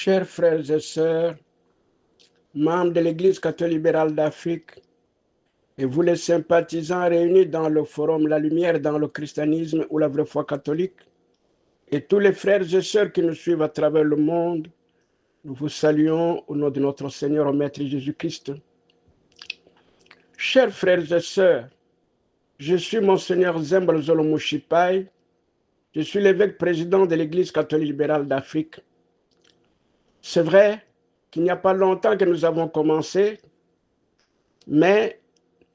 Chers frères et sœurs, membres de l'Église catholique libérale d'Afrique, et vous les sympathisants réunis dans le forum La Lumière dans le christianisme ou la vraie foi catholique, et tous les frères et sœurs qui nous suivent à travers le monde, nous vous saluons au nom de notre Seigneur et Maître Jésus-Christ. Chers frères et sœurs, je suis Monseigneur Zembal Zolo Mushipai, je suis l'évêque président de l'Église catholique libérale d'Afrique. C'est vrai qu'il n'y a pas longtemps que nous avons commencé, mais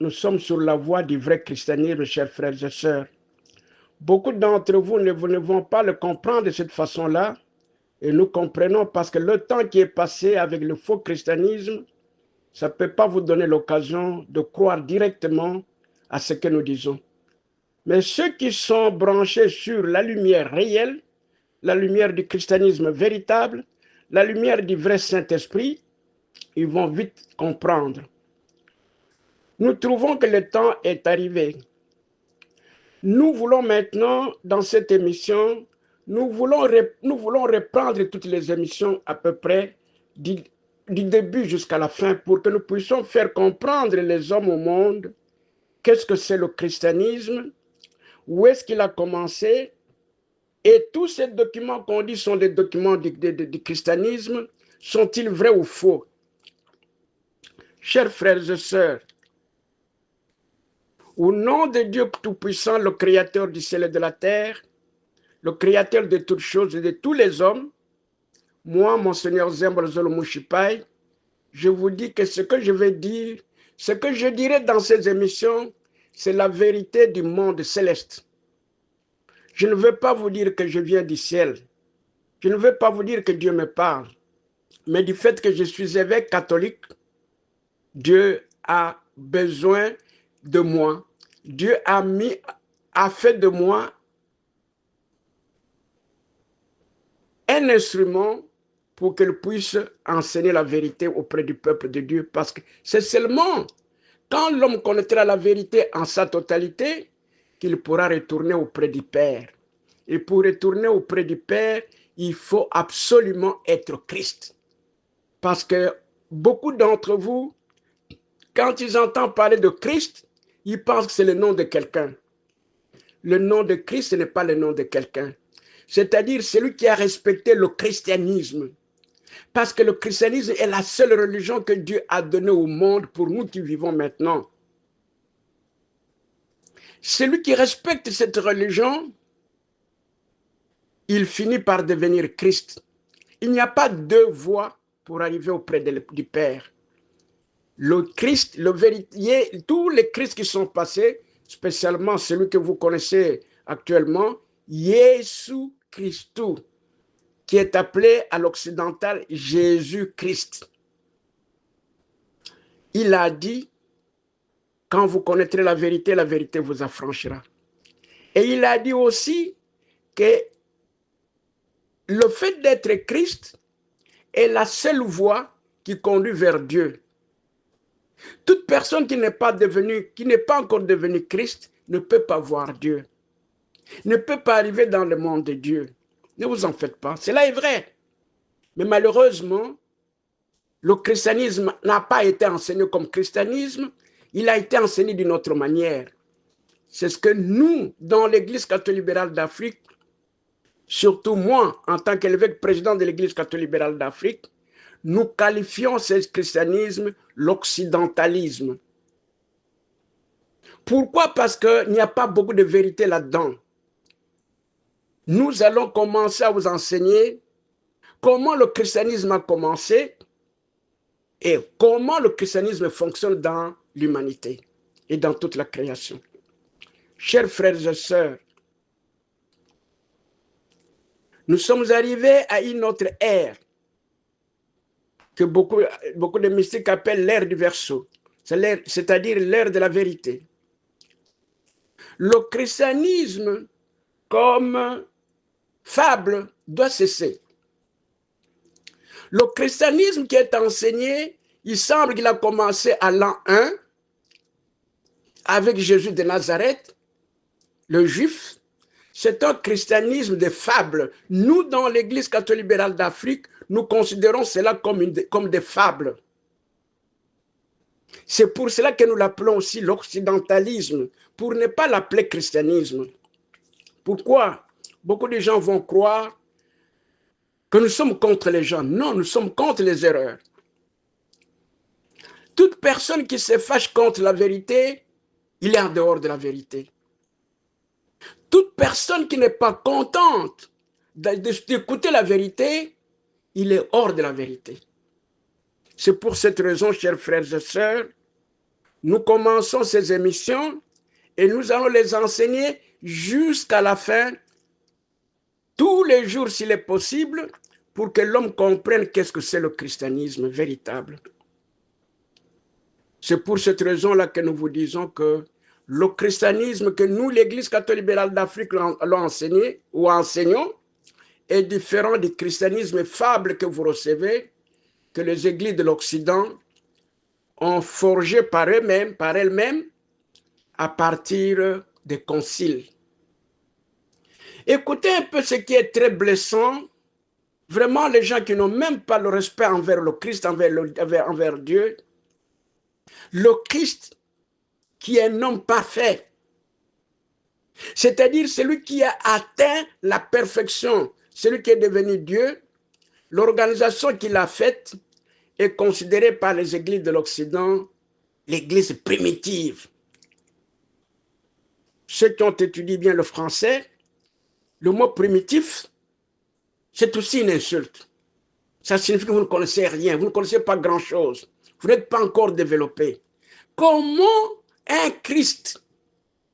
nous sommes sur la voie du vrai christianisme, chers frères et sœurs. Beaucoup d'entre vous ne vont pas le comprendre de cette façon-là, et nous comprenons parce que le temps qui est passé avec le faux christianisme, ça ne peut pas vous donner l'occasion de croire directement à ce que nous disons. Mais ceux qui sont branchés sur la lumière réelle, la lumière du christianisme véritable, la lumière du vrai Saint-Esprit, ils vont vite comprendre. Nous trouvons que le temps est arrivé. Nous voulons maintenant, dans cette émission, nous voulons reprendre toutes les émissions à peu près du début jusqu'à la fin pour que nous puissions faire comprendre les hommes au monde qu'est-ce que c'est le christianisme, où est-ce qu'il a commencé, et tous ces documents qu'on dit sont des documents du christianisme, sont-ils vrais ou faux? Chers frères et sœurs, au nom de Dieu Tout-Puissant, le Créateur du ciel et de la terre, le Créateur de toutes choses et de tous les hommes, moi, Monseigneur Zembal Zolo Mushipai, je vous dis que ce que je vais dire, ce que je dirai dans ces émissions, c'est la vérité du monde céleste. Je ne veux pas vous dire que je viens du ciel. Je ne veux pas vous dire que Dieu me parle. Mais du fait que je suis évêque catholique, Dieu a besoin de moi. Dieu a fait de moi un instrument pour qu'elle puisse enseigner la vérité auprès du peuple de Dieu. Parce que c'est seulement quand l'homme connaîtra la vérité en sa totalité qu'il pourra retourner auprès du Père. Et pour retourner auprès du Père, il faut absolument être Christ. Parce que beaucoup d'entre vous, quand ils entendent parler de Christ, ils pensent que c'est le nom de quelqu'un. Le nom de Christ, ce n'est pas le nom de quelqu'un. C'est-à-dire celui qui a respecté le christianisme. Parce que le christianisme est la seule religion que Dieu a donnée au monde pour nous qui vivons maintenant. Celui qui respecte cette religion, il finit par devenir Christ. Il n'y a pas deux voies pour arriver auprès du Père. Le Christ, le vérité, tous les Christs qui sont passés, spécialement celui que vous connaissez actuellement, Jésus Christou, qui est appelé à l'occidental Jésus-Christ. Il a dit, quand vous connaîtrez la vérité vous affranchira. Et il a dit aussi que le fait d'être Christ est la seule voie qui conduit vers Dieu. Toute personne qui n'est pas encore devenue Christ ne peut pas voir Dieu, ne peut pas arriver dans le monde de Dieu. Ne vous en faites pas, cela est vrai. Mais malheureusement, le christianisme n'a pas été enseigné comme christianisme, il a été enseigné d'une autre manière. C'est ce que nous, dans l'Église catholique libérale d'Afrique, surtout moi, en tant qu'évêque président de l'Église catholique libérale d'Afrique, nous qualifions ce christianisme l'occidentalisme. Pourquoi? Parce qu'il n'y a pas beaucoup de vérité là-dedans. Nous allons commencer à vous enseigner comment le christianisme a commencé et comment le christianisme fonctionne dans l'humanité et dans toute la création. Chers frères et sœurs, nous sommes arrivés à une autre ère que beaucoup de mystiques appellent l'ère du Verseau, c'est-à-dire l'ère de la vérité. Le christianisme comme fable doit cesser. Le christianisme qui est enseigné, il semble qu'il a commencé à l'an 1 avec Jésus de Nazareth, le juif, C'est un christianisme de fables. Nous, dans l'Église catholique libérale d'Afrique, nous considérons cela comme des fables. C'est pour cela que nous l'appelons aussi l'occidentalisme, pour ne pas l'appeler christianisme. Pourquoi? Beaucoup de gens vont croire que nous sommes contre les gens. Non, nous sommes contre les erreurs. Toute personne qui se fâche contre la vérité, il est en dehors de la vérité. Toute personne qui n'est pas contente d'écouter la vérité, il est hors de la vérité. C'est pour cette raison, chers frères et sœurs, nous commençons ces émissions et nous allons les enseigner jusqu'à la fin, tous les jours s'il est possible, pour que l'homme comprenne qu'est-ce que c'est le christianisme véritable. C'est pour cette raison-là que nous vous disons que le christianisme que nous, l'Église catholique libérale d'Afrique, l'ont enseigné ou enseignons, est différent du christianisme fable que vous recevez, que les églises de l'Occident ont forgé par elles-mêmes, à partir des conciles. Écoutez un peu ce qui est très blessant. Vraiment, les gens qui n'ont même pas le respect envers le Christ, envers Dieu. Le Christ qui est un homme parfait, c'est-à-dire celui qui a atteint la perfection, celui qui est devenu Dieu, l'organisation qu'il a faite est considérée par les églises de l'Occident l'église primitive. Ceux qui ont étudié bien le français, le mot primitif, c'est aussi une insulte. Ça signifie que vous ne connaissez rien, vous ne connaissez pas grand-chose, vous n'êtes pas encore développé. Comment un Christ,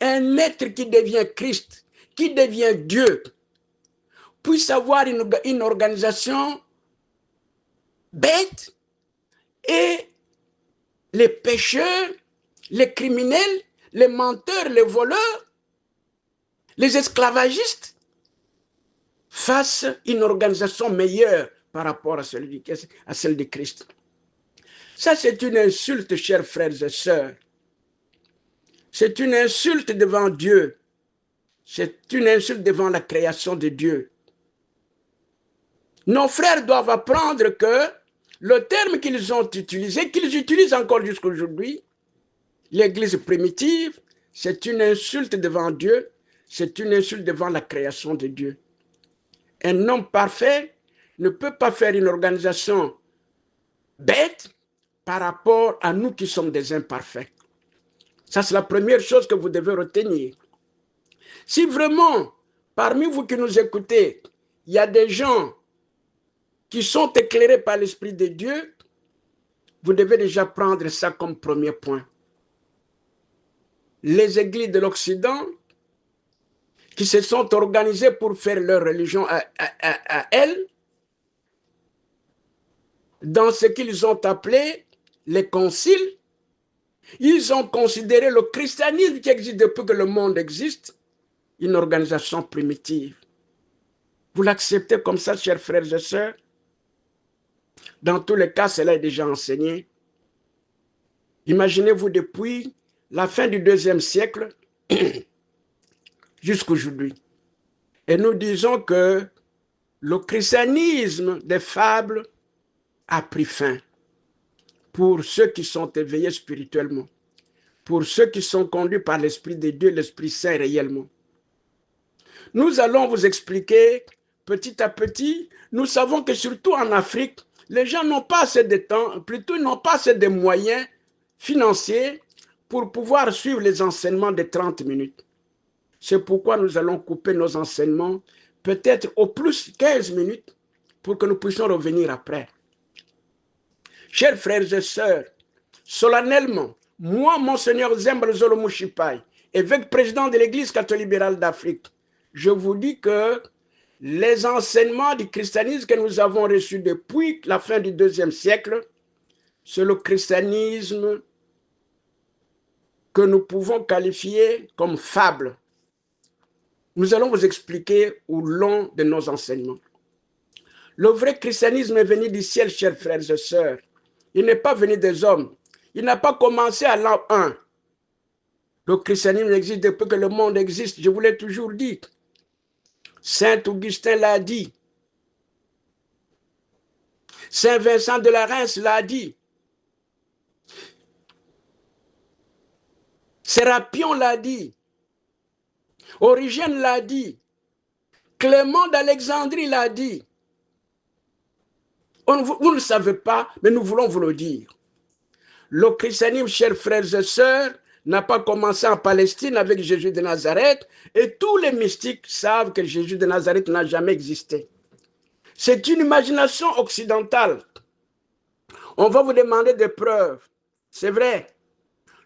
un être qui devient Christ, qui devient Dieu, puisse avoir une organisation bête et les pécheurs, les criminels, les menteurs, les voleurs, les esclavagistes fassent une organisation meilleure par rapport à celle de Christ. Ça, c'est une insulte, chers frères et sœurs. C'est une insulte devant Dieu. C'est une insulte devant la création de Dieu. Nos frères doivent apprendre que le terme qu'ils ont utilisé, qu'ils utilisent encore jusqu'à aujourd'hui, l'église primitive, c'est une insulte devant Dieu, c'est une insulte devant la création de Dieu. Un homme parfait ne peut pas faire une organisation bête par rapport à nous qui sommes des imparfaits. Ça, c'est la première chose que vous devez retenir. Si vraiment, parmi vous qui nous écoutez, il y a des gens qui sont éclairés par l'Esprit de Dieu, vous devez déjà prendre ça comme premier point. Les églises de l'Occident qui se sont organisées pour faire leur religion à elles, dans ce qu'ils ont appelé les conciles, ils ont considéré le christianisme qui existe depuis que le monde existe, une organisation primitive. Vous l'acceptez comme ça, chers frères et sœurs? Dans tous les cas, cela est déjà enseigné. Imaginez-vous depuis la fin du IIe siècle jusqu'aujourd'hui. Et nous disons que le christianisme des fables a pris fin pour ceux qui sont éveillés spirituellement, pour ceux qui sont conduits par l'Esprit de Dieu, l'Esprit Saint réellement. Nous allons vous expliquer petit à petit. Nous savons que surtout en Afrique, les gens n'ont pas assez de temps, plutôt n'ont pas assez de moyens financiers pour pouvoir suivre les enseignements de 30 minutes. C'est pourquoi nous allons couper nos enseignements, peut-être au plus 15 minutes, pour que nous puissions revenir après. Chers frères et sœurs, solennellement, moi, Monseigneur Zembalo Zolo Mouchipai, évêque président de l'Église catholique libérale d'Afrique, je vous dis que les enseignements du christianisme que nous avons reçus depuis la fin du IIe siècle, c'est le christianisme que nous pouvons qualifier comme fable. Nous allons vous expliquer au long de nos enseignements. Le vrai christianisme est venu du ciel, chers frères et sœurs. Il n'est pas venu des hommes. Il n'a pas commencé à l'an 1. Le christianisme existe depuis que le monde existe. Je vous l'ai toujours dit. Saint Augustin l'a dit. Saint Vincent de la Reims l'a dit. Sérapion l'a dit. Origène l'a dit. Clément d'Alexandrie l'a dit. Vous ne le savez pas, mais nous voulons vous le dire. Le christianisme, chers frères et sœurs, n'a pas commencé en Palestine avec Jésus de Nazareth, et tous les mystiques savent que Jésus de Nazareth n'a jamais existé. C'est une imagination occidentale. On va vous demander des preuves. C'est vrai.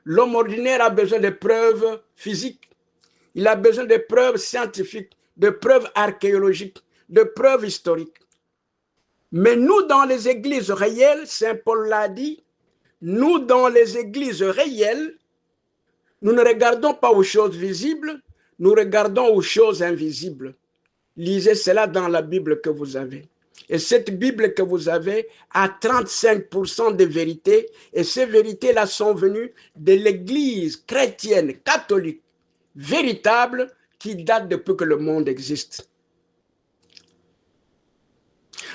L'homme ordinaire a besoin de preuves physiques. Il a besoin de preuves scientifiques, de preuves archéologiques, de preuves historiques. Mais nous, dans les églises réelles, Saint Paul l'a dit, nous, dans les églises réelles, nous ne regardons pas aux choses visibles, nous regardons aux choses invisibles. Lisez cela dans la Bible que vous avez. Et cette Bible que vous avez a 35% de vérité, et ces vérités-là sont venues de l'Église chrétienne, catholique, véritable, qui date depuis que le monde existe.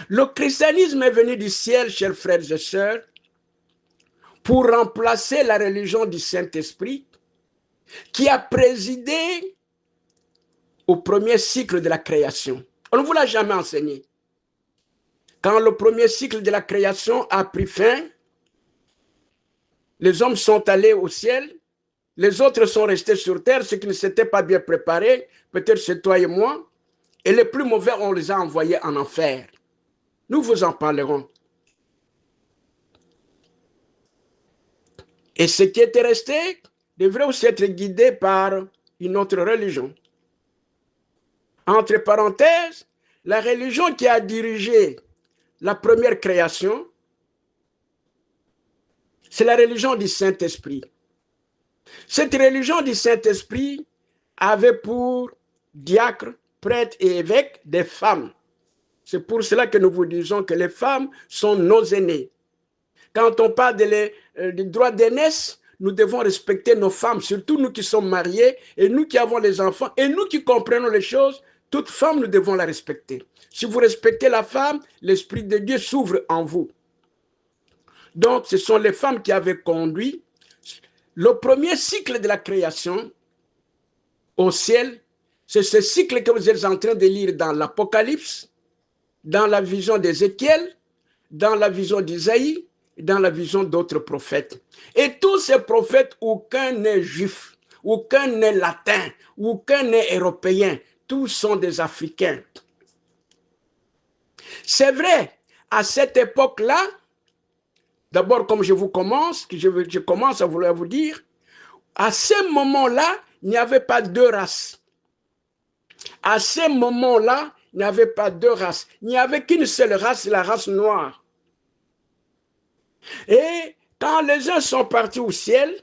Le christianisme est venu du ciel, chers frères et sœurs, pour remplacer la religion du Saint-Esprit, qui a présidé au premier cycle de la création. On ne vous l'a jamais enseigné. Quand le premier cycle de la création a pris fin, les hommes sont allés au ciel, les autres sont restés sur terre, ceux qui ne s'étaient pas bien préparés, peut-être c'est toi et moi, et les plus mauvais, on les a envoyés en enfer. Nous vous en parlerons. Et ce qui était resté devrait aussi être guidé par une autre religion. Entre parenthèses, la religion qui a dirigé la première création, c'est la religion du Saint-Esprit. Cette religion du Saint-Esprit avait pour diacres, prêtres et évêques des femmes. C'est pour cela que nous vous disons que les femmes sont nos aînées. Quand on parle du droit d'aînesse, nous devons respecter nos femmes, surtout nous qui sommes mariés et nous qui avons les enfants et nous qui comprenons les choses. Toute femme, nous devons la respecter. Si vous respectez la femme, l'Esprit de Dieu s'ouvre en vous. Donc, ce sont les femmes qui avaient conduit le premier cycle de la création au ciel. C'est ce cycle que vous êtes en train de lire dans l'Apocalypse, dans la vision d'Ézéchiel, dans la vision d'Isaïe, dans la vision d'autres prophètes. Et tous ces prophètes, aucun n'est juif, aucun n'est latin, aucun n'est européen, tous sont des Africains. C'est vrai, à cette époque-là, d'abord comme je commence à vouloir vous dire, à ce moment-là, il n'y avait pas deux races. À ce moment-là, il n'y avait pas deux races. Il n'y avait qu'une seule race, la race noire. Et quand les uns sont partis au ciel,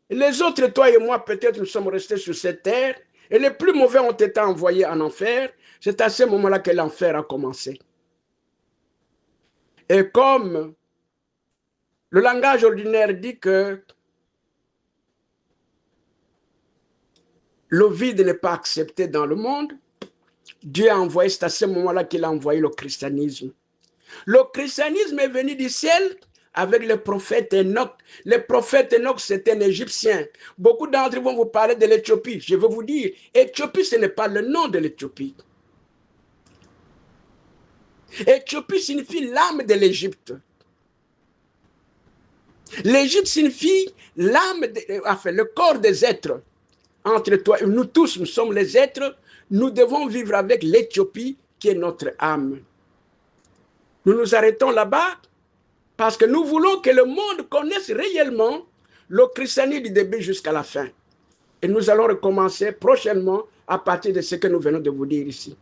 les autres, toi et moi, peut-être nous sommes restés sur cette terre, et les plus mauvais ont été envoyés en enfer. C'est à ce moment-là que l'enfer a commencé. Et comme le langage ordinaire dit que le vide n'est pas accepté dans le monde, Dieu a envoyé, c'est à ce moment-là qu'il a envoyé le christianisme. Le christianisme est venu du ciel avec le prophète Enoch. Le prophète Enoch, c'est un Égyptien. Beaucoup d'entre vous vont vous parler de l'Éthiopie. Je vais vous dire, Éthiopie, ce n'est pas le nom de l'Éthiopie. Éthiopie signifie l'âme de l'Égypte. L'Égypte signifie l'âme, enfin, le corps des êtres. Entre toi et nous tous, nous sommes les êtres. Nous devons vivre avec l'Éthiopie qui est notre âme. Nous nous arrêtons là-bas parce que nous voulons que le monde connaisse réellement le christianisme du début jusqu'à la fin. Et nous allons recommencer prochainement à partir de ce que nous venons de vous dire ici.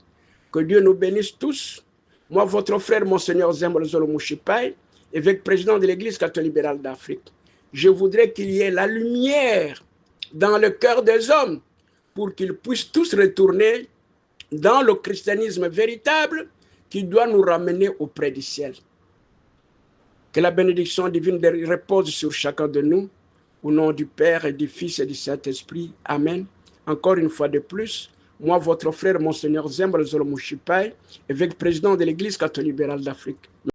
Que Dieu nous bénisse tous. Moi, votre frère, Monseigneur Zembalo Zolo Mouchipai, évêque président de l'Église catholique libérale d'Afrique. Je voudrais qu'il y ait la lumière dans le cœur des hommes pour qu'ils puissent tous retourner dans le christianisme véritable qui doit nous ramener auprès du ciel. Que la bénédiction divine repose sur chacun de nous, au nom du Père et du Fils et du Saint-Esprit. Amen. Encore une fois de plus, moi, votre frère, Monseigneur Zembal Zolo Mouchipai, évêque président de l'Église catholique libérale d'Afrique.